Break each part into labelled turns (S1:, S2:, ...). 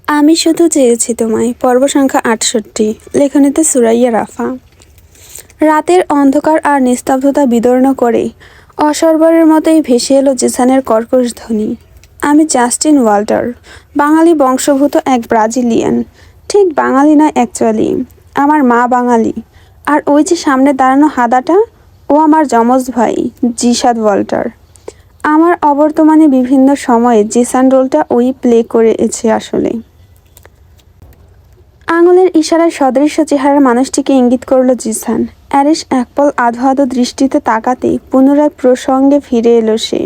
S1: আমি শুধু চেয়েছি তোমায়। পর্ব সংখ্যা ৬৮। লেখনীতে সুরাইয়া রাফা। রাতের অন্ধকার আর নিস্তব্ধতা বিদর্ণ করে অসরবরের মতোই ভেসে এলো জিসানের কর্কশ ধ্বনি। আমি জাস্টিন ওয়াল্টার, বাঙালি বংশোদ্ভূত এক ব্রাজিলিয়ান। ঠিক বাঙালি নয় অ্যাকচুয়ালি, আমার মা বাঙালি। আর ওই যে সামনে দাঁড়ানো হাদাটা, ও আমার যমজ ভাই জিসাদ ওয়াল্টার। আমার অবর্তমানে বিভিন্ন সময়ে জিসান রোলটা ওই প্লে করেছে আসলে। আঙুলের ইশারায় সদৃশ্য চেহারার মানুষটিকে ইঙ্গিত করল জিসান। অ্যারিস একপল আধো আধো দৃষ্টিতে তাকাতেই পুনরায় প্রসঙ্গে ফিরে এলো সে।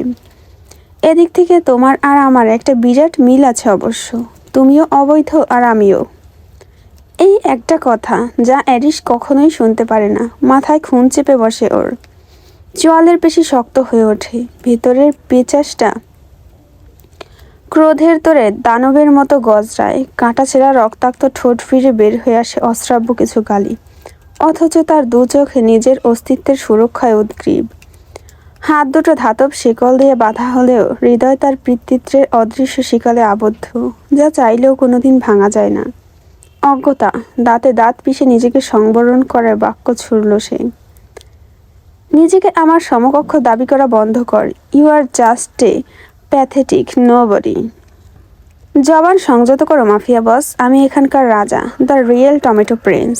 S1: এদিক থেকে তোমার আর আমার একটা বিরাট মিল আছে অবশ্য। তুমিও অবৈধ আর আমিও। এই একটা কথা যা অ্যারিস কখনোই শুনতে পারে না। মাথায় খুন চেপে বসে ওর। চোয়ালের পেশি শক্ত হয়ে ওঠে। ভেতরের পেঁচাশটা ক্রোধের তোরে দানবের মতো গজরায়। কাঁটাছেঁড়া রক্তাক্ত ঠোঁট ফিরে বের হয়ে আসে অশ্রাব্য কিছু গালি। অথচ তার দু চোখে নিজের অস্তিত্বের সুরক্ষায় উদ্গ্রীব। হাত দুটো ধাতব শিকল দিয়ে বাঁধা হলেও হৃদয় তার পিতৃত্বের অদৃশ্য শিকলে আবদ্ধ, যা চাইলেও কোনোদিন ভাঙা যায় না। অজ্ঞতা দাঁতে দাঁত পিষে নিজেকে সংবরণ করার বাক্য ছুড়ল সে। নিজেকে আমার সমকক্ষ দাবি করা বন্ধ কর। You are just a pathetic nobody. জবান সংযত করো মাফিয়া বস। আমি এখানকার রাজা, the real tomato prince.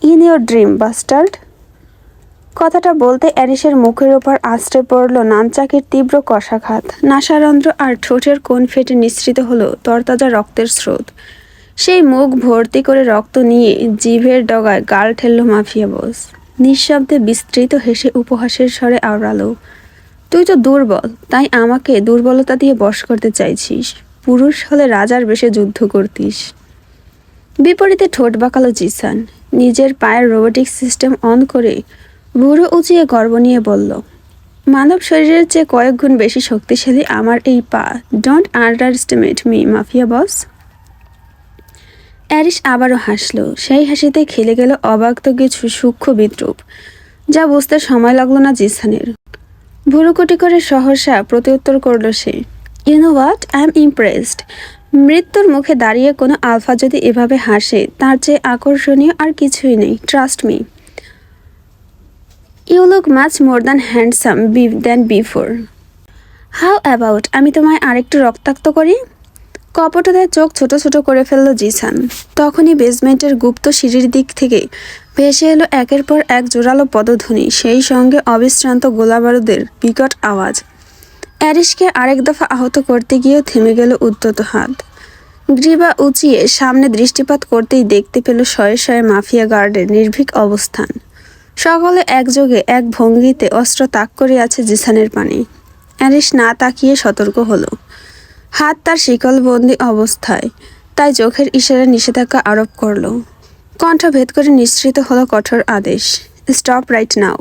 S1: In your dream bastard. কথাটা বলতে অ্যারিসের মুখের ওপর আছড়ে পড়ল নানচাকির তীব্র কষাঘাত। নাসারন্ধ্র আর ঠোঁটের কোণ ফেটে নিঃসৃত হলো তরতাজা রক্তের স্রোত। সেই মুখ ভর্তি করে রক্ত নিয়ে জিভের ডগায় গাল ঠেলল মাফিয়া বস। নিঃশব্দে বিস্তৃত হেসে উপহাসের স্বরে আওড়ালো, তুই তো দুর্বল, তাই আমাকে দুর্বলতা দিয়ে বশ করতে চাইছিস। পুরুষ হলে রাজার বেশে যুদ্ধ করতিস। বিপরীতে ঠোঁট বাঁকালো জিসান। নিজের পায়ের রোবোটিক সিস্টেম অন করে বুড়ো উঁচিয়ে গর্ব নিয়ে বলল, মানব শরীরের চেয়ে কয়েক গুণ বেশি শক্তিশালী আমার এই পা। Don't underestimate me mafia boss. Aris আবারও হাসল। সেই হাসিতে খেলে গেল অবাক্ত কিছু সূক্ষ্ম বিদ্রুপ, যা বুঝতে সময় লাগলো না জিসানের। ভুরুকুটি করে সহসা প্রত্যুত্তর করল সে, you know what, I am impressed. মৃত্যুর মুখে দাঁড়িয়ে কোনো আলফা যদি এভাবে হাসে, তার চেয়ে আকর্ষণীয় আর কিছুই নেই। Trust me. You look much more than handsome than before. How about আমি তোমায় আরেকটু রক্তাক্ত করি? কপটতায় চোখ ছোট ছোট করে ফেলল জিসান। তখনই বেসমেন্টের গুপ্ত সিঁড়ির দিক থেকে ভেসে এলো একের পর এক জোরালো পদধ্বনি, সেই সঙ্গে অবিশ্রান্ত গোলাবারুদের বিকট আওয়াজ। অ্যারিসকে আরেক দফা আহত করতে গিয়েও থেমে গেল উদ্যত হাত। গ্রীবা উঁচিয়ে সামনে দৃষ্টিপাত করতেই দেখতে পেল শয়ে শয়ে মাফিয়া গার্ডের নির্ভীক অবস্থান। সকলে একযোগে এক ভঙ্গিতে অস্ত্র তাক করে আছে জিসানের পানে। অ্যারিস না তাকিয়ে সতর্ক হলো। হাত তার শিকলবন্দি অবস্থায়, তাই চোখের ইশারায় নিষেধাজ্ঞা আরোপ করল। কণ্ঠ ভেদ করে নিঃসৃত হলো কঠোর আদেশ, স্টপ রাইট নাও।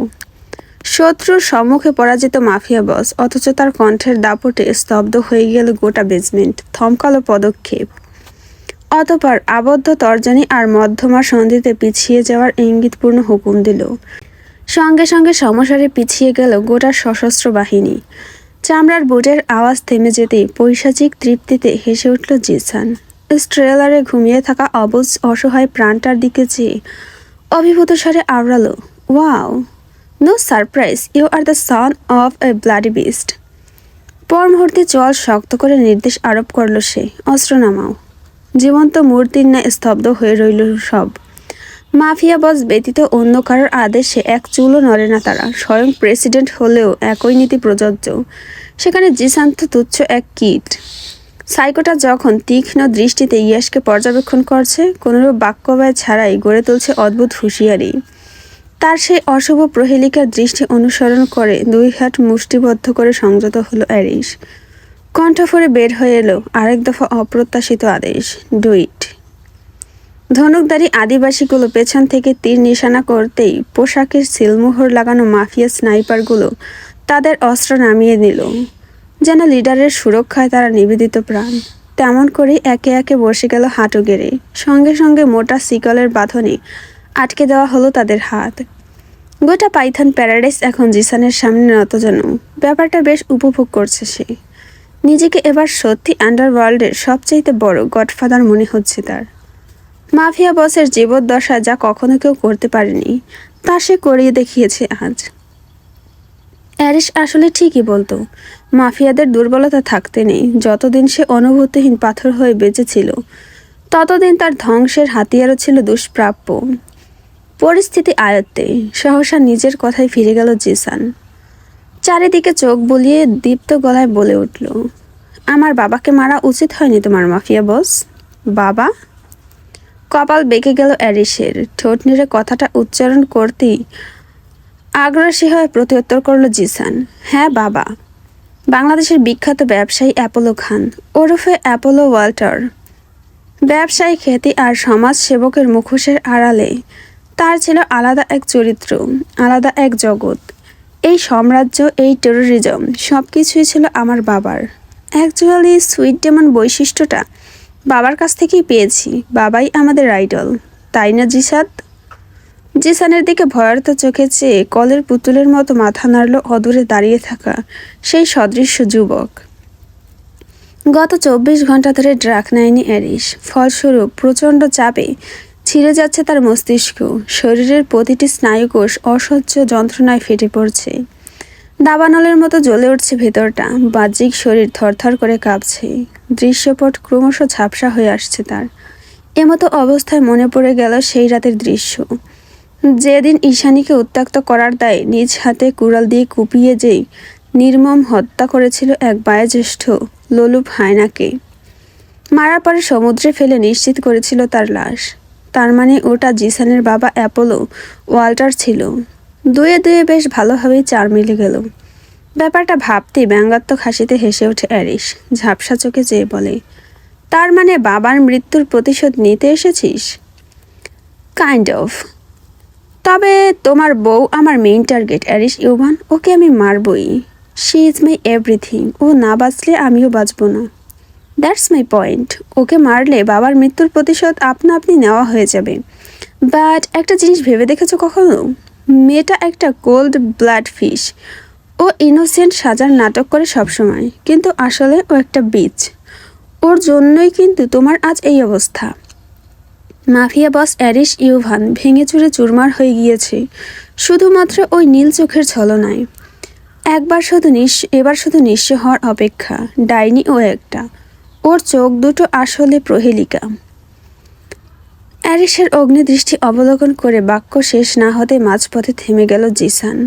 S1: শত্রুর সম্মুখে পরাজিত মাফিয়া বস, অথচ তার কণ্ঠের দাপটে স্তব্ধ হয়ে গেল গোটা বেসমেন্ট। থমকালো পদক্ষেপ। অতঃপর আবদ্ধ তর্জনী আর মধ্যমা সন্ধিতে পিছিয়ে যাওয়ার ইঙ্গিতপূর্ণ হুকুম দিল। সঙ্গে সঙ্গে সমসারে পিছিয়ে গেল গোটা সশস্ত্র বাহিনী। চামড়ার বুটের আওয়াজ থেমে যেতেই পৈশাচিক তৃপ্তিতে হেসে উঠল জিসান। স্ট্রেলারে ঘুমিয়ে থাকা অবুঝ অসহায় প্রাণটার দিকে চেয়ে অভিভূত স্বরে আওড়ালো, wow, no surprise, you are the son of a bloody beast. পর মুহূর্তে চোয়াল শক্ত করে নির্দেশ আরোপ করল সে, অস্ত্র নামাও। জীবন্ত মূর্তির ন্যায় স্তব্ধ হয়ে রইল সব। মাফিয়া বস ব্যতীত অন্য কারোর আদেশে এক চুলও নড়ে না তারা। স্বয়ং প্রেসিডেন্ট হলেও একই নীতি প্রযোজ্য। সেখানে জিসান তো তুচ্ছ এক কিট। সাইকোটা যখন তীক্ষ্ণ দৃষ্টিতে ইয়াসকে পর্যবেক্ষণ করছে, কোনোরূপ বাক্যব্যয় ছাড়াই গড়ে তুলছে অদ্ভুত হুঁশিয়ারি, তার সেই অশুভ প্রহেলিকার দৃষ্টি অনুসরণ করে দুই হাত মুষ্টিবদ্ধ করে সংযত হলো অ্যারিস। কণ্ঠ ফোরে বের হয়ে এলো আরেক দফা অপ্রত্যাশিত আদেশ, ডু ইট। ধনুকধারী আদিবাসীগুলো পেছন থেকে তীর নিশানা করতেই পোশাকের সিলমোহর লাগানো মাফিয়া স্নাইপারগুলো তাদের অস্ত্র নামিয়ে নিল, যেন লিডারের সুরক্ষায় তারা নিবেদিত প্রাণ। তেমন করেই একে একে বসে গেল হাঁটু গেড়ে। সঙ্গে সঙ্গে মোটা শিকলের বাঁধনে আটকে দেওয়া হলো তাদের হাত। গোটা পাইথন প্যারাডাইস এখন জিসানের সামনে নতজানু। ব্যাপারটা বেশ উপভোগ করছে সে। নিজেকে এবার সত্যি আন্ডারওয়ার্ল্ডের সবচাইতে বড় গডফাদার মনে হচ্ছে তার। মাফিয়া বসের জীবদ্দশা যা কখনো কেউ করতে পারেনি তা সে করিয়ে দেখিয়েছে আজ। অ্যারিস আসলে ঠিকই বলতো, মাফিয়াদের দুর্বলতা থাকতে নেই। যতদিন সে অনুভূতিহীন পাথর হয়ে বেঁচেছিল ততদিন তার ধ্বংসের হাতিয়ারও ছিল দুষ্প্রাপ্য। পরিস্থিতি আয়ত্তে সহসা নিজের কথায় ফিরে গেল জিসান। চারিদিকে চোখ বুলিয়ে দীপ্ত গলায় বলে উঠল, আমার বাবাকে মারা উচিত হয়নি তোমার মাফিয়া বস। বাবা? কপাল বেঁকে গেল অ্যারিসের। ঠোঁট নেড়ে কথাটা উচ্চারণ করতেই আগ্রাসী হয়ে প্রত্যুত্তর করল জিসান, হ্যাঁ বাবা। বাংলাদেশের বিখ্যাত ব্যবসায়ী অ্যাপোলো খান ওরফে অ্যাপোলো ওয়াল্টার। ব্যবসায়ী খ্যাতি আর সমাজ সেবকের মুখোশের আড়ালে তার ছিল আলাদা এক চরিত্র, আলাদা এক জগৎ। এই সাম্রাজ্য, এই টেরোরিজম সব কিছুই ছিল আমার বাবার। অ্যাকচুয়ালি সুইট ডেমন বৈশিষ্ট্যটা বাবার কাছ থেকেই পেয়েছি। বাবাই আমাদের আইডল, তাই না জিসাদ? জিসানের দিকে ভয়ার্ত চোখে চেয়ে কলের পুতুলের মতো মাথা নাড়ল অদূরে দাঁড়িয়ে থাকা সেই সদৃশ্য যুবক। গত 24 ঘন্টা ধরে ড্রাগ নেয়নি অ্যারিস। ফলস্বরূপ প্রচণ্ড চাপে ছিঁড়ে যাচ্ছে তার মস্তিষ্ক। শরীরের প্রতিটি স্নায়ুকোষ অসহ্য যন্ত্রণায় ফেটে পড়ছে। দাবানলের মতো জ্বলে উঠছে ভেতরটা। বাহ্যিক শরীর থরথর করে কাঁপছে। দৃশ্যপট ক্রমশ ঝাপসা হয়ে আসছে তার। এমতো অবস্থায় মনে পড়ে গেল সেই রাতের দৃশ্য, যেদিন ঈশানীকে উত্ত্যক্ত করার দায়ে নিজ হাতে কুড়াল দিয়ে কুপিয়ে যেই নির্মম হত্যা করেছিল এক বয়োজ্যেষ্ঠ লোলুপ হায়নাকে। মারার পরে সমুদ্রে ফেলে নিশ্চিত করেছিল তার লাশ। তার মানে ওটা জিসানের বাবা অ্যাপোলো ওয়াল্টার ছিল। দুয়ে দুয়ে বেশ ভালোভাবেই 4 মিলে গেল। ব্যাপারটা ভাবতেই ব্যঙ্গাত্মক হাসিতে হেসে ওঠে অ্যারিস। ঝাপসা চোখে চেয়ে বলে, তার মানে বাবার মৃত্যুর প্রতিশোধ নিতে এসেছিস? Kind of. তবে তোমার বউ আমার মেইন টার্গেট অ্যারিস ইউভান। ওকে আমি মারবই। She is my everything. ও না বাঁচলে আমিও বাঁচব না। That's my point. ওকে মারলে বাবার মৃত্যুর প্রতিশোধ আপনা আপনি নেওয়া হয়ে যাবে। বাট একটা জিনিস ভেবে দেখেছো কখনো? মেয়েটা একটা কোল্ড ব্লাড ফিশ। ও ইনোসেন্ট সাজার নাটক করে সবসময়, কিন্তু আসলে ও একটা বিচ। ওর জন্যই কিন্তু তোমার আজ এই অবস্থা। মাফিয়া বস অ্যারিস ইউভান ভেঙে চুরে চুরমার হয়ে গিয়েছে শুধুমাত্র ওই নীল চোখের ছলনায়। এবার শুধু নিঃস্ব হওয়ার অপেক্ষা। ডাইনি ও একটা। ওর চোখ দুটো আসলে প্রহেলিকা। অ্যারিসের অগ্নিদৃষ্টি অবলোকন করে বাক্য শেষ না হতে মাঝপথে থেমে গেল জিসান।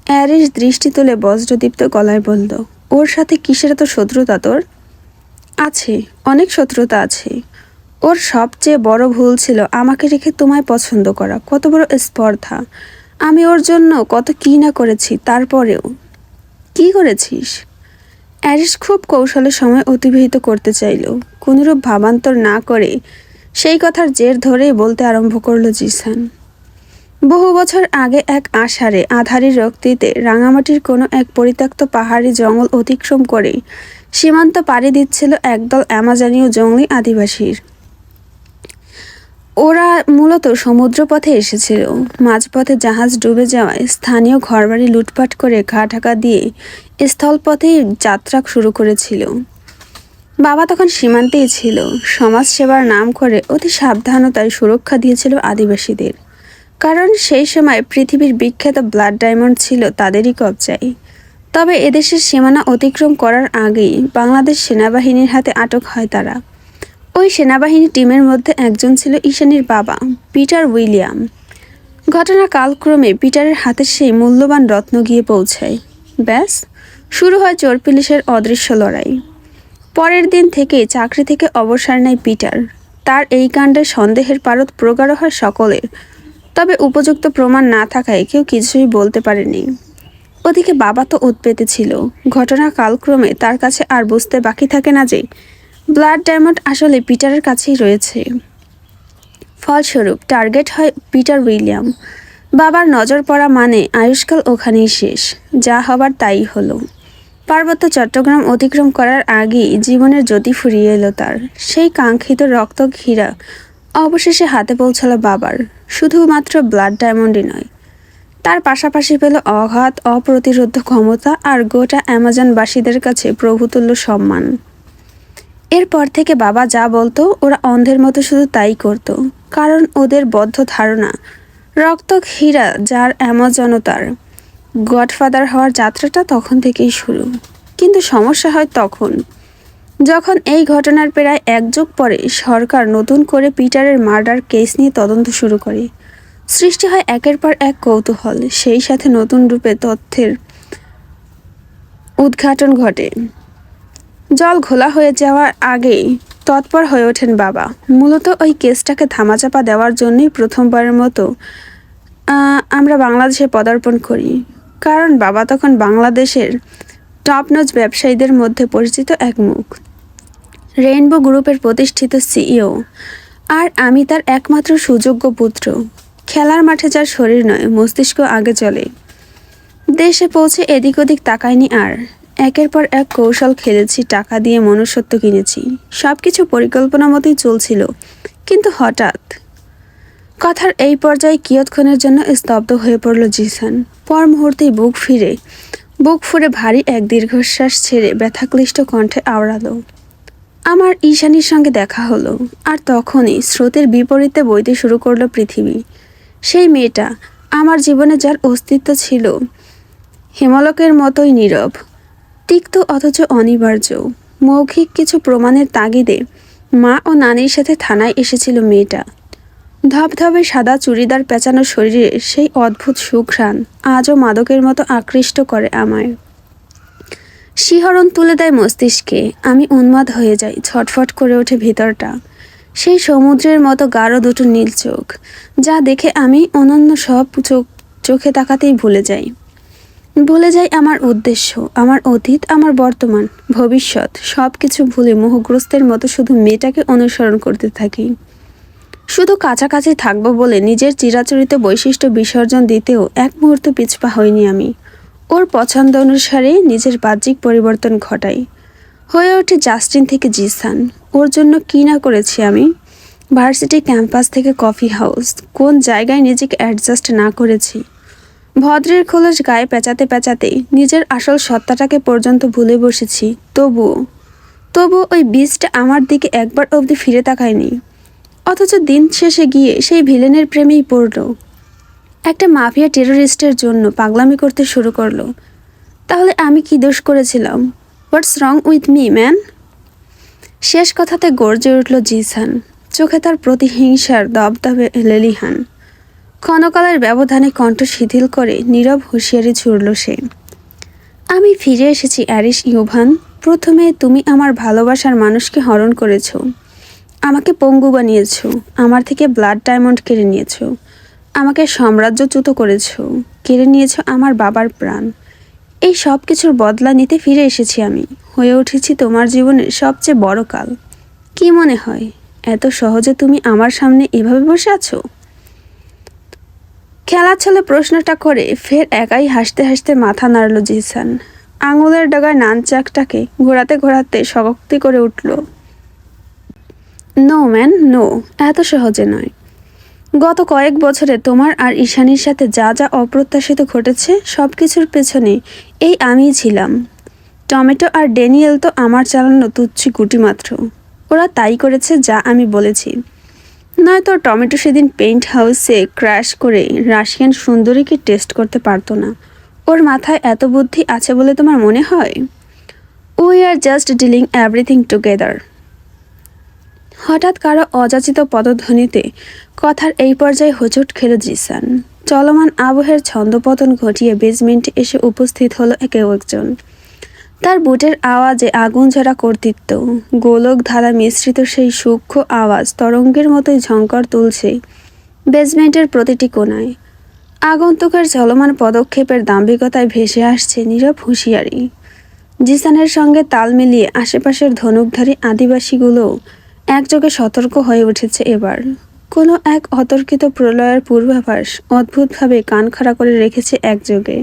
S1: অ্যারিস দৃষ্টি তুলে বজ্রদীপ্ত গলায় বলল, ওর সাথে কিসের এত শত্রুতা তোর? আছে, অনেক শত্রুতা আছে। ওর সবচেয়ে বড় ভুল ছিল আমাকে রেখে তোমায় পছন্দ করা। কত বড় স্পর্ধা! আমি ওর জন্য কত কী না করেছি। তারপরেও কি করেছিস? অ্যারিস খুব কৌশলে সময় অতিবাহিত করতে চাইল। কোনরূপ ভাবান্তর না করে সেই কথার জের ধরেই বলতে আরম্ভ করলো জিসান। বহু বছর আগে এক আষাঢ়ে আধারি রক্তিতে রাঙামাটির কোনো এক পরিত্যক্ত পাহাড়ি জঙ্গল অতিক্রম করে সীমান্ত পাড়ি দিচ্ছিল একদল অ্যামাজনীয় জঙ্গলি আদিবাসীর। ওরা মূলত সমুদ্রপথে এসেছিল। মাঝপথে জাহাজ ডুবে যাওয়ায় স্থানীয় ঘরবাড়ি লুটপাট করে ঘা ঢাকা দিয়ে স্থলপথেই যাত্রা শুরু করেছিল। বাবা তখন সীমান্তেই ছিল। সমাজ সেবার নাম করে অতি সাবধানতায় সুরক্ষা দিয়েছিল আদিবাসীদের। কারণ সেই সময় পৃথিবীর বিখ্যাত ব্লাড ডায়মন্ড ছিল তাদেরই কবজায়। তবে এদেশের সীমানা অতিক্রম করার আগেই বাংলাদেশ সেনাবাহিনীর হাতে আটক হয় তারা। ওই সেনাবাহিনী টিমের মধ্যে একজন ছিল ঈশানীর বাবা, পিটার উইলিয়াম। ঘটনা কালক্রমে পিটারের হাতে সেই মূল্যবান রত্ন গিয়ে পৌঁছায়। ব্যাস, শুরু হয় চোর পুলিশের অদৃশ্য লড়াই। পরের দিন থেকে চাকরি থেকে অবসর নেয় পিটার। তার এই কাণ্ডে সন্দেহের পারদ প্রগাঢ় হয় সকলের। তবে উপযুক্ত প্রমাণ না থাকায় কেউ কিছুই বলতে পারেনি। ওদিকে বাবা তো উৎপেতে ছিল। ঘটনা কালক্রমে তার কাছে আর বুঝতে বাকি থাকে না যে ব্লাড ডায়মন্ড আসলে পিটারের কাছেই রয়েছে। ফলস্বরূপ টার্গেট হয় পিটার উইলিয়াম। বাবার নজর পড়া মানে আয়ুষ্কাল ওখানেই শেষ। যা হবার তাই হলো। পার্বত্য চট্টগ্রাম অতিক্রম করার আগেই জীবনের জ্যোতি ফুরিয়ে এলো তার। সেই কাঙ্ক্ষিত রক্ত হীরা অবশেষে হাতে পৌঁছালো বাবার। শুধুমাত্র ব্লাড ডায়মন্ডই নয়, তার পাশাপাশি পেল অগাধ অপ্রতিরোধ ক্ষমতা আর গোটা অ্যামাজনবাসীদের কাছে প্রভুতুল্য সম্মান। এরপর থেকে বাবা যা বলতো ওরা অন্ধের মতো শুধু তাই করত, কারণ ওদের বদ্ধ ধারণা রক্তক হীরা যার অ্যামাজনতার গডফাদার হওয়ার যাত্রাটা তখন থেকেই শুরু। কিন্তু সমস্যা হয় তখন যখন এই ঘটনার প্রায় 1 যুগ পরে সরকার নতুন করে পিটারের মার্ডার কেস নিয়ে তদন্ত শুরু করে। সৃষ্টি হয় একের পর এক কৌতূহল, সেই সাথে নতুন রূপে তথ্যের উদ্ঘাটন ঘটে। জল ঘোলা হয়ে যাওয়ার আগেই তৎপর হয়ে ওঠেন বাবা। মূলত ওই কেসটাকে ধামাচাপা দেওয়ার জন্যই প্রথমবারের মতো আমরা বাংলাদেশে পদার্পণ করি, কারণ বাবা তখন বাংলাদেশের টপনচ ব্যবসায়ীদের মধ্যে পরিচিত এক মুখ, রেইনবো গ্রুপের প্রতিষ্ঠিত সিইও, আর আমি তার একমাত্র সুযোগ্য পুত্র। খেলার মাঠে যার শরীর নয়, মস্তিষ্ক আগে চলে। দেশে পৌঁছে এদিক ওদিক তাকায়নি আর। একের পর এক কৌশল খেলেছি, টাকা দিয়ে মনুষ্যত্ব কিনেছি, সব কিছু পরিকল্পনা মতোই চলছিল। কিন্তু হঠাৎ কথার এই পর্যায়ে কিয়ৎক্ষণের জন্য স্তব্ধ হয়ে পড়ল জিসান। পর মুহূর্তেই বুক ফুঁড়ে ভারী এক দীর্ঘশ্বাস ছেড়ে ব্যথাক্লিষ্ট কণ্ঠে আওড়ালো, আমার ঈশানীর সঙ্গে দেখা হলো। আর তখনই স্রোতের বিপরীতে বইতে শুরু করলো পৃথিবী। সেই মেয়েটা আমার জীবনে যার অস্তিত্ব ছিল হিমালকের মতোই নীরব, তিক্ত অথচ অনিবার্য। মৌখিক কিছু প্রমাণের তাগিদে মা ও নানির সাথে থানায় এসেছিল মেয়েটা। ধবধবে সাদা চুড়িদার পেঁচানো শরীরে সেই অদ্ভুত সুঘ্রাণ আজও মাদকের মতো আকৃষ্ট করে আমায়। শিহরণ তুলে দেয় মস্তিষ্কে। আমি উন্মাদ হয়ে যাই, ছটফট করে ওঠে ভিতরটা। সেই সমুদ্রের মতো গাঢ় দুটো নীল চোখ, যা দেখে আমি অনন্য সব চোখে তাকাতেই ভুলে যাই আমার উদ্দেশ্য, আমার অতীত, আমার বর্তমান, ভবিষ্যৎ, সব কিছু ভুলে মোহগ্রস্তের মতো শুধু মেয়েটাকে অনুসরণ করতে থাকি। শুধু কাছাকাছি থাকবো বলে নিজের চিরাচরিত বৈশিষ্ট্য বিসর্জন দিতেও এক মুহূর্ত পিছপা হইনি আমি। ওর পছন্দ অনুসারে নিজের বাহ্যিক পরিবর্তন ঘটাই, হয়ে ওঠে জাস্টিন থেকে জিসান। ওর জন্য কী না করেছি আমি। ভার্সিটি ক্যাম্পাস থেকে কফি হাউস, কোন জায়গায় নিজেকে অ্যাডজাস্ট না করেছি। ভদ্রের খোলস গায়ে পেঁচাতে পেঁচাতে নিজের আসল সত্তাটাকে পর্যন্ত ভুলে বসেছি। তবুও ওই বীজটা আমার দিকে একবার অবধি ফিরে তাকায়নি। অথচ দিন শেষে গিয়ে সেই ভিলেনের প্রেমেই পড়ল। একটা মাফিয়া টেররিস্টের জন্য পাগলামি করতে শুরু করলো। তাহলে আমি কি দোষ করেছিলাম? হোয়াটস রং উইথ মি ম্যান? শেষ কথাতে গর্জে উঠল জিসান, চোখে তার প্রতিহিংসার দবদবে লেলিহান। ক্ষণকালের ব্যবধানে কণ্ঠ শিথিল করে নীরব হুঁশিয়ারি ছুড়ল সে, আমি ফিরে এসেছি অ্যারিস ইউভান। প্রথমে তুমি আমার ভালোবাসার মানুষকে হরণ করেছ, আমাকে পঙ্গু বানিয়েছ, আমার থেকে ব্লাড ডায়মন্ড কেড়ে নিয়েছ, আমাকে সাম্রাজ্যচ্যুত করেছ, কেড়ে নিয়েছ আমার বাবার প্রাণ। এই সব কিছুর বদলা নিতে ফিরে এসেছি আমি, হয়ে উঠেছি তোমার জীবনের সবচেয়ে বড় কাল। কি মনে হয় এত সহজে তুমি আমার সামনে এভাবে বসে আছো? খেলার ছলে প্রশ্নটা করে ফের একাই হাসতে হাসতে মাথা নাড়ল জিসান। আঙুলের ডগায় নানচাকটাকে ঘোরাতে ঘোরাতে শক্তি করে উঠল, নো ম্যান, নো, এত সহজে নয়। গত কয়েক বছরে তোমার আর ঈশানীর সাথে যা যা অপ্রত্যাশিত ঘটেছে সব কিছুর পেছনে এই আমিই ছিলাম। টমেটো আর ড্যানিয়েল তো আমার চালানো তুচ্ছি গুটি মাত্র। ওরা তাই করেছে যা আমি বলেছি। নয়তো টমেটো সেদিন পেইন্ট হাউসে ক্র্যাশ করে রাশিয়ান সুন্দরীকে টেস্ট করতে পারতো না। ওর মাথায় এত বুদ্ধি আছে বলে তোমার মনে হয়? We are just dealing everything together. হঠাৎ কারো অযাচিত পদধ্বনিতে কথার এই পর্যায়ে হোঁচট খেল জিসান। চলমান আবহের ছন্দপতন ঘটিয়ে বেজমেন্টে এসে উপস্থিত হলো কেউ একজন। তার বুটের আওয়াজে আগুন ঝরা কর্তৃত্ব, গোলক ধারা মিশ্রিত সেই সূক্ষ্ম আওয়াজ তরঙ্গের মতোই ঝংকার তুলছে বেজমেন্টের প্রতিটি কোণায়। আগন্তুকের চলমান পদক্ষেপের দাম্ভিকতায় ভেসে আসছে নীরব হুঁশিয়ারি। জিসানের সঙ্গে তাল মিলিয়ে আশেপাশের ধনুকধারী আদিবাসীগুলোও একযোগে সতর্ক হয়ে উঠেছে এবার। কোনো এক অতর্কিত প্রলয়ের পূর্বাভাস অদ্ভুতভাবে কান খাড়া করে রেখেছে একযোগে।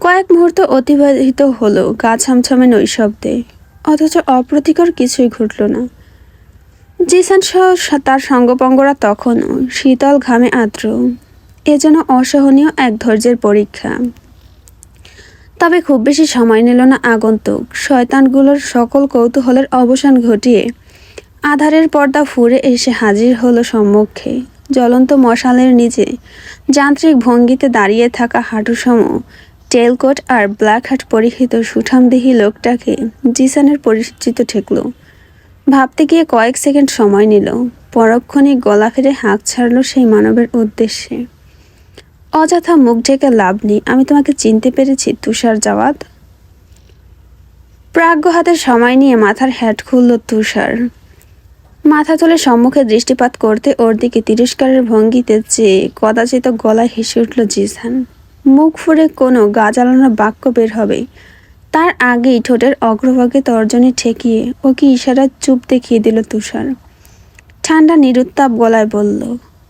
S1: কয়েক মুহূর্ত অতিবাহিত হলো গা ছমছমে নৈশব্দে, অথচ অপ্রতিকর কিছুই ঘটল না। জিসান সহ তার সঙ্গপঙ্গরা তখনও শীতল ঘামে আর্দ্র। এজন্য অসহনীয় এক ধৈর্যের পরীক্ষা। তবে খুব বেশি সময় নিল না আগন্তুক শয়তানগুলোর সকল কৌতূহলের অবসান ঘটিয়ে আধারের পর্দা ফুঁড়ে এসে হাজির হলো সম্মুখে। জ্বলন্ত মশালের নিচে যান্ত্রিক ভঙ্গিতে দাঁড়িয়ে থাকা হাঁটুসম টেলকোট আর ব্ল্যাক হ্যাট পরিহিত সুঠামদেহী লোকটাকে জিসানের পরিচিত ঠেকল। ভাবতে গিয়ে কয়েক সেকেন্ড সময় নিল, পরক্ষণে গলা ফেরে হাঁক ছাড়ল সেই মানবের উদ্দেশ্যে। অযথা মুখ ঢেকে লাভ নেই, আমি তোমাকে চিনতে পেরেছি তুষার জাওয়াদ। প্রাজ্ঞ হাতের সময় নিয়ে মাথার হ্যাট খুলল তুষার। মাথা তুলে সম্মুখে দৃষ্টিপাত করতে ওর দিকে তিরস্কারের ভঙ্গিতে চেয়ে কদাচিত গলায় হেসে উঠল জিসান। মুখ ফুঁড়ে কোনো গা জ্বালানো বাক্য বের হবে তার আগেই ঠোঁটের অগ্রভাগে তর্জনী ঠেকিয়ে ওকে ইশারায় চুপ দেখিয়ে দিল তুষার। ঠান্ডা নিরুত্তাপ গলায় বলল,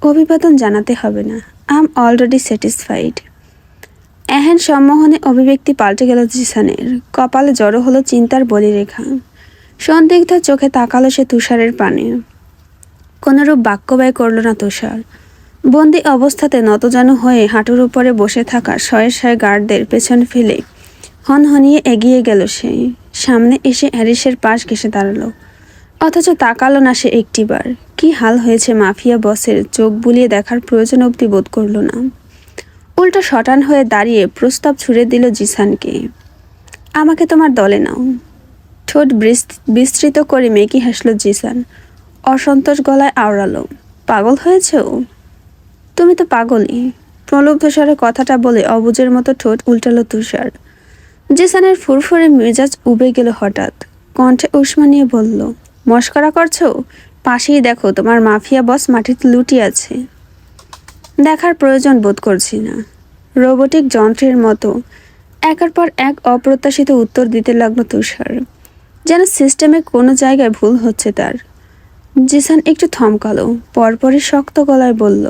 S1: অভিবাদন জানাতে হবে না, আই এম অলরেডি স্যাটিসফাইড। এহেন সম্মোহনে অভিব্যক্তি পাল্টে গেল জিসানের। কপালে জড়ো হলো চিন্তার বলিরেখা। সন্দিগ্ধ চোখে তাকালো সে তুষারের পানে। কোনরূপ বাক্য ব্যয় করল না তুষার। বন্দি অবস্থাতে নতজানু হয়ে হাঁটুর উপরে বসে থাকা শয়ে শয়ে গার্ডদের পেছন ফেলে হনহনিয়ে এগিয়ে গেল সে। সামনে এসে হ্যারিসের পাশ ঘেঁষে দাঁড়ালো, অথচ তাকালো না সে একটিবার। কি হাল হয়েছে মাফিয়া বসের চোখ বুলিয়ে দেখার প্রয়োজন অবধি বোধ করল না। উল্টো শটান হয়ে দাঁড়িয়ে প্রস্তাব ছুড়ে দিল জিসানকে, আমাকে তোমার দলে নাও। ঠোঁট বিস্তৃত করে মেকি হাসল জিসান। অসন্তোষ গলায় আওড়ালো, পাগল হয়েছ? তুমি তো পাগলই। প্রলুব্ধ স্বরে কথাটা বলে অবুজের মতো ঠোঁট উল্টালো তুষার। জিসানের ফুরফুরে মেজাজ উবে গেল হঠাৎ। কণ্ঠে উষ্মা নিয়ে বলল, মস্করা করছো? পাশেই দেখো তোমার মাফিয়া বস মাটিতে লুটিয়ে আছে। দেখার প্রয়োজন বোধ করছি না। রোবটিক যন্ত্রের মতো একের পর এক অপ্রত্যাশিত উত্তর দিতে লাগলো তুষার, যেন সিস্টেমে কোনো জায়গায় ভুল হচ্ছে তার। জিসান একটু থমকালো, পরপরই শক্ত গলায় বলল,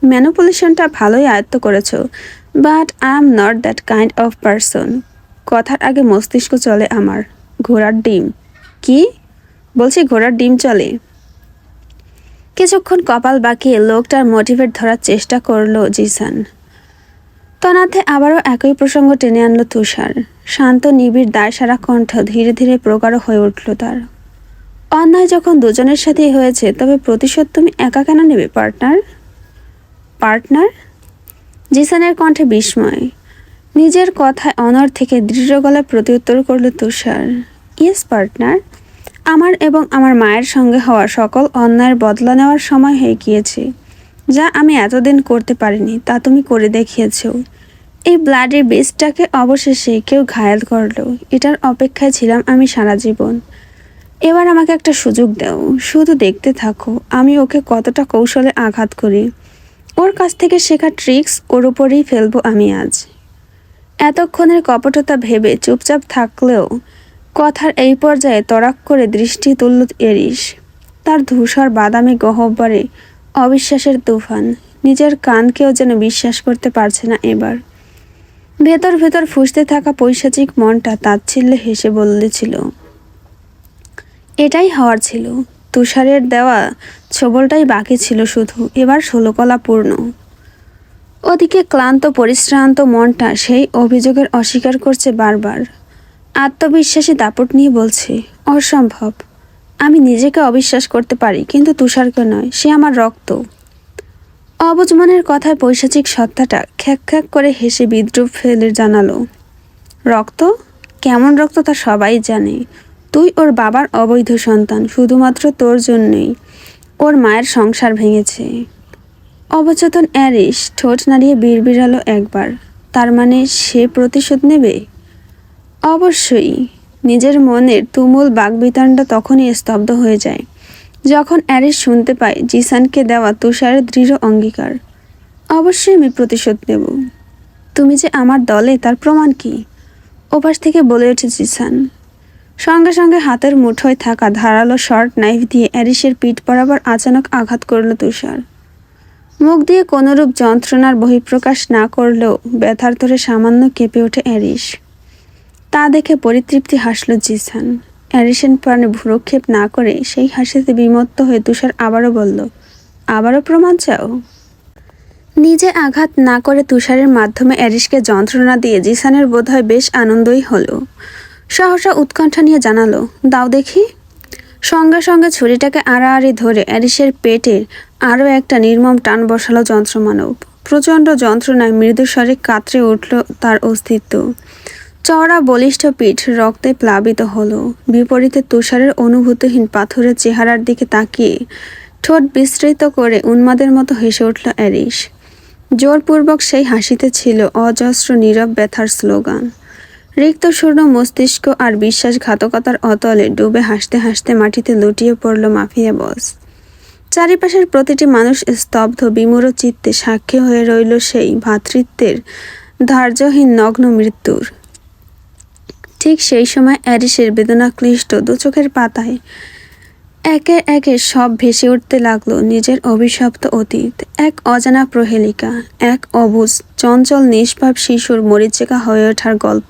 S1: ম্যানিপুলেশনটা ভালোই আয়ত্ত করেছ, but I am not that kind of person. কথার আগে মস্তিষ্ক চলে আমার। ঘোড়ার ডিম? কি বলছি, ঘোড়ার ডিম চলে? কিছুক্ষণ কপাল বাঁকিয়ে লোকটার মোটিভেট ধরার চেষ্টা করলো জিসান। তনাথে আবারও একই প্রসঙ্গ টেনে আনলো তুষার। শান্ত নিবিড় দায়সারা কণ্ঠ ধীরে ধীরে প্রগাঢ় হয়ে উঠল তার। অন্যায় যখন দুজনের সাথেই হয়েছে, তবে প্রতিশোধ তুমি একা কেন নেবে পার্টনার? পার্টনার? জিসানের কণ্ঠে বিস্ময়। নিজের কথায় অনড় থেকে দৃঢ় গলায় প্রত্যুত্তর করল তুষার, ইয়েস পার্টনার। আমার এবং আমার মায়ের সঙ্গে হওয়া সকল অন্যায়ের বদলা নেওয়ার সময় হয়ে গিয়েছে। যা আমি এতদিন করতে পারিনি তা তুমি করে দেখিয়েছ। এই ব্লাডের বেসটাকে অবশেষে কেউ ঘায়াল করলো, এটার অপেক্ষায় ছিলাম আমি সারা জীবন। এবার আমাকে একটা সুযোগ দাও, শুধু দেখতে থাকো আমি ওকে কতটা কৌশলে আঘাত করি। ওর কাছ থেকে শেখা ট্রিক্স ওর উপরেই ফেলবো আমি আজ। এতক্ষণের কপটতা ভেবে চুপচাপ থাকলেও কথার এই পর্যায়ে তড়াক করে দৃষ্টি তুলল এরিস। তার ধূসর বাদামি গহ্বরে অবিশ্বাসের তুফান। নিজের কানকেও যেন বিশ্বাস করতে পারছে না এবার। ভেতর ভেতর ফুঁসতে থাকা পৈশাচিক মনটা তাচ্ছিল্যে হেসে বললেছিল, এটাই হওয়ার ছিল। তুষারের দেওয়া ছোবলটাই বাকি ছিল শুধু, এবার 16 কলা পূর্ণ। ওদিকে ক্লান্ত পরিশ্রান্ত মনটা সেই অভিযোগের অস্বীকার করছে বারবার। আত্মবিশ্বাসী দাপট নিয়ে বলছে, অসম্ভব। আমি নিজেকে অবিশ্বাস করতে পারি, কিন্তু তুষারকে নয়, সে আমার রক্ত। অবুঝ মনের কথায় পৈশাচিক সত্তাটা খ্যাক খ্যাক করে হেসে বিদ্রুপ ফেলে জানালো, রক্ত? কেমন রক্ত তা সবাই জানে। তুই ওর বাবার অবৈধ সন্তান, শুধুমাত্র তোর জন্যই ওর মায়ের সংসার ভেঙেছে। অবচেতন অ্যারিস ঠোঁট নাড়িয়ে বিড়বিড়ালো একবার, তার মানে সে প্রতিশোধ নেবে? অবশ্যই। নিজের মনের তুমুল বাকবিতণ্ডা তখনই স্তব্ধ হয়ে যায় যখন অ্যারিস শুনতে পায় জিসানকে দেওয়া তুষারের দৃঢ় অঙ্গীকার। অবশ্যই আমি প্রতিশোধ নেব। তুমি যে আমার দলে তার প্রমাণ কি? ওপাশ থেকে বলে ওঠে জিসান। সঙ্গে সঙ্গে হাতের মুঠোয় থাকা ধারালো শর্ট নাইফ দিয়ে অ্যারিসের পিঠ বরাবর আচানক আঘাত করল তুষার। মুখ দিয়ে কোনরূপ যন্ত্রণার বহিঃপ্রকাশ না করলেও ব্যথার তোরে সামান্য কেঁপে ওঠে অ্যারিস। তা দেখে পরিতৃপ্তি হাসল জিসান। অ্যারিসের প্রাণে ভ্রুক্ষেপ না করে সেই হাসিতে বিমত্ত হয়ে তুষার আবারও বলল, আবারও প্রমাণ চাও? নিজে আঘাত না করে তুষারের মাধ্যমে অ্যারিশকে যন্ত্রণা দিয়ে জিসানের বোধহয় বেশ আনন্দই হলো। সহসা উৎকণ্ঠা নিয়ে জানালো, দাও দেখি। সঙ্গে সঙ্গে ছুরিটাকে আড়াআড়ি ধরে অ্যারিসের পেটের আরও একটা নির্মম টান বসালো যন্ত্রমানব। প্রচণ্ড যন্ত্রণায় মৃদুস্বরে কাতরে উঠল তার অস্তিত্ব। চওড়া বলিষ্ঠ পিঠ রক্তে প্লাবিত হলো। বিপরীতে তুষারের অনুভূতিহীন পাথরের চেহারার দিকে তাকিয়ে ঠোঁট বিস্তৃত করে উন্মাদের মতো হেসে উঠল অ্যারিস। জোরপূর্বক সেই হাসিতে ছিল অজস্র নীরব ব্যথার স্লোগান। রিক্ত শূন্য মস্তিষ্ক আর বিশ্বাসঘাতকতার অতলে ডুবে হাসতে হাসতে মাটিতে লুটিয়ে পড়ল মাফিয়া বস। চারিপাশের প্রতিটি মানুষ স্তব্ধ বিমূঢ় চিত্তে সাক্ষী হয়ে রইল সেই ভ্রাতৃত্বের ধার্যহীন নগ্ন মৃত্যুর। ঠিক সেই সময় অ্যারিসের বেদনাক্লিষ্ট দুচোখের পাতায় একে একে সব ভেসে উঠতে লাগলো নিজের অভিশপ্ত অতীত। এক অজানা প্রহেলিকা, এক অবুঝ চঞ্চল নিষ্পাপ শিশুর মরীচিকা হয়ে ওঠার গল্প।